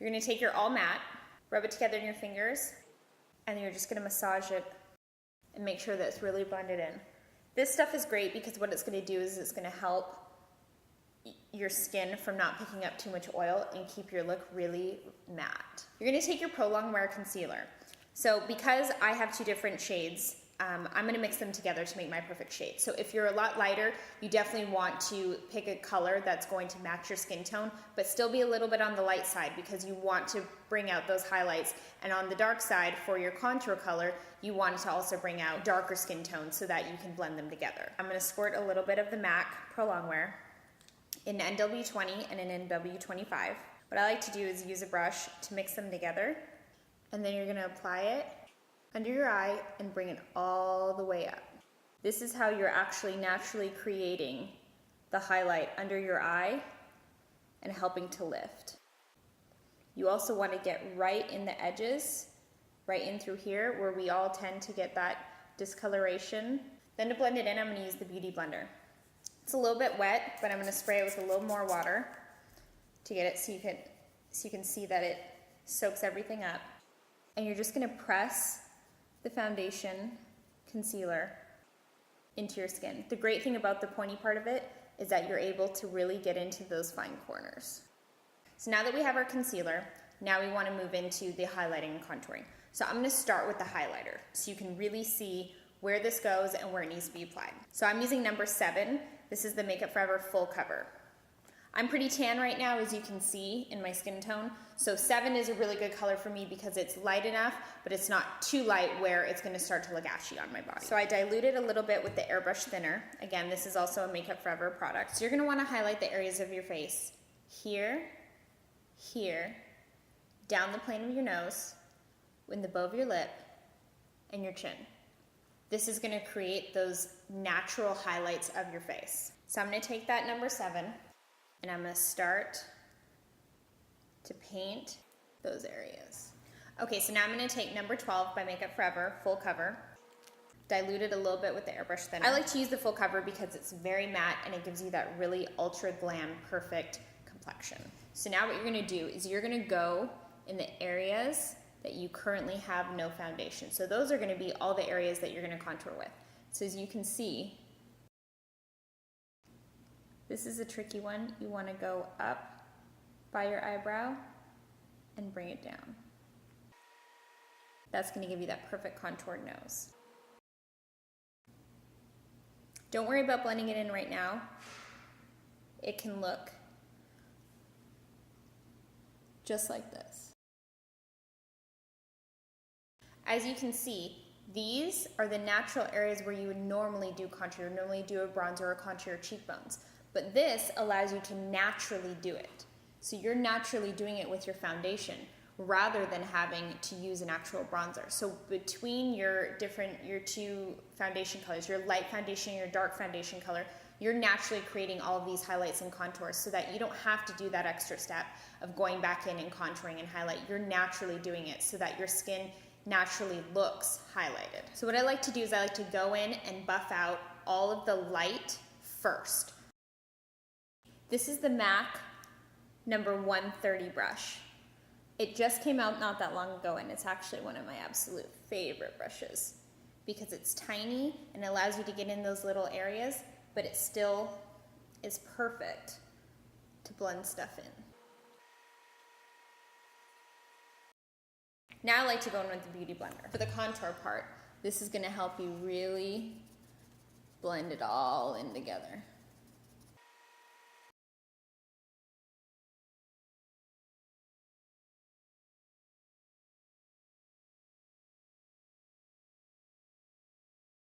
You're gonna take your all matte, rub it together in your fingers, and you're just gonna massage it and make sure that it's really blended in. This stuff is great because what it's gonna do is it's gonna help your skin from not picking up too much oil and keep your look really matte. You're gonna take your Pro Longwear concealer. So because I have two different shades, I'm gonna mix them together to make my perfect shade. So if you're a lot lighter, you definitely want to pick a color that's going to match your skin tone, but still be a little bit on the light side because you want to bring out those highlights. And on the dark side, for your contour color, you want to also bring out darker skin tones so that you can blend them together. I'm gonna squirt a little bit of the MAC Pro Longwear in NW20 and in NW25. What I like to do is use a brush to mix them together, and then you're gonna apply it under your eye and bring it all the way up. This is how you're actually naturally creating the highlight under your eye and helping to lift. You also want to get right in the edges, right in through here where we all tend to get that discoloration. Then to blend it in, I'm going to use the Beauty Blender. It's a little bit wet, but I'm going to spray it with a little more water to get it so you can see that it soaks everything up. And you're just going to press the foundation concealer into your skin. The great thing about the pointy part of it is that you're able to really get into those fine corners. So now that we have our concealer, now we want to move into the highlighting and contouring. So I'm going to start with the highlighter so you can really see where this goes and where it needs to be applied. So I'm using number 7. This is the Makeup Forever Full Cover. I'm pretty tan right now, as you can see in my skin tone. So 7 is a really good color for me because it's light enough, but it's not too light where it's gonna start to look ashy on my body. So I diluted a little bit with the Airbrush Thinner. Again, this is also a Makeup Forever product. So you're gonna wanna highlight the areas of your face. Here, here, down the plane of your nose, in the bow of your lip, and your chin. This is gonna create those natural highlights of your face. So I'm gonna take that number 7, and I'm gonna start to paint those areas. Okay, so now I'm gonna take number 12 by Makeup Forever, Full Cover, dilute it a little bit with the Airbrush Thinner. I like to use the Full Cover because it's very matte and it gives you that really ultra glam, perfect complexion. So now what you're gonna do is you're gonna go in the areas that you currently have no foundation. So those are gonna be all the areas that you're gonna contour with. So as you can see, this is a tricky one. You want to go up by your eyebrow and bring it down. That's going to give you that perfect contoured nose. Don't worry about blending it in right now. It can look just like this. As you can see, these are the natural areas where you would normally do contour. You would normally do a bronzer or a contour your cheekbones. But this allows you to naturally do it. So you're naturally doing it with your foundation rather than having to use an actual bronzer. So between your two foundation colors, your light foundation and your dark foundation color, you're naturally creating all of these highlights and contours so that you don't have to do that extra step of going back in and contouring and highlight. You're naturally doing it so that your skin naturally looks highlighted. So what I like to do is I like to go in and buff out all of the light first. This is the MAC number 130 brush. It just came out not that long ago, and it's actually one of my absolute favorite brushes because it's tiny and allows you to get in those little areas, but it still is perfect to blend stuff in. Now I like to go in with the Beauty Blender. For the contour part, this is gonna help you really blend it all in together.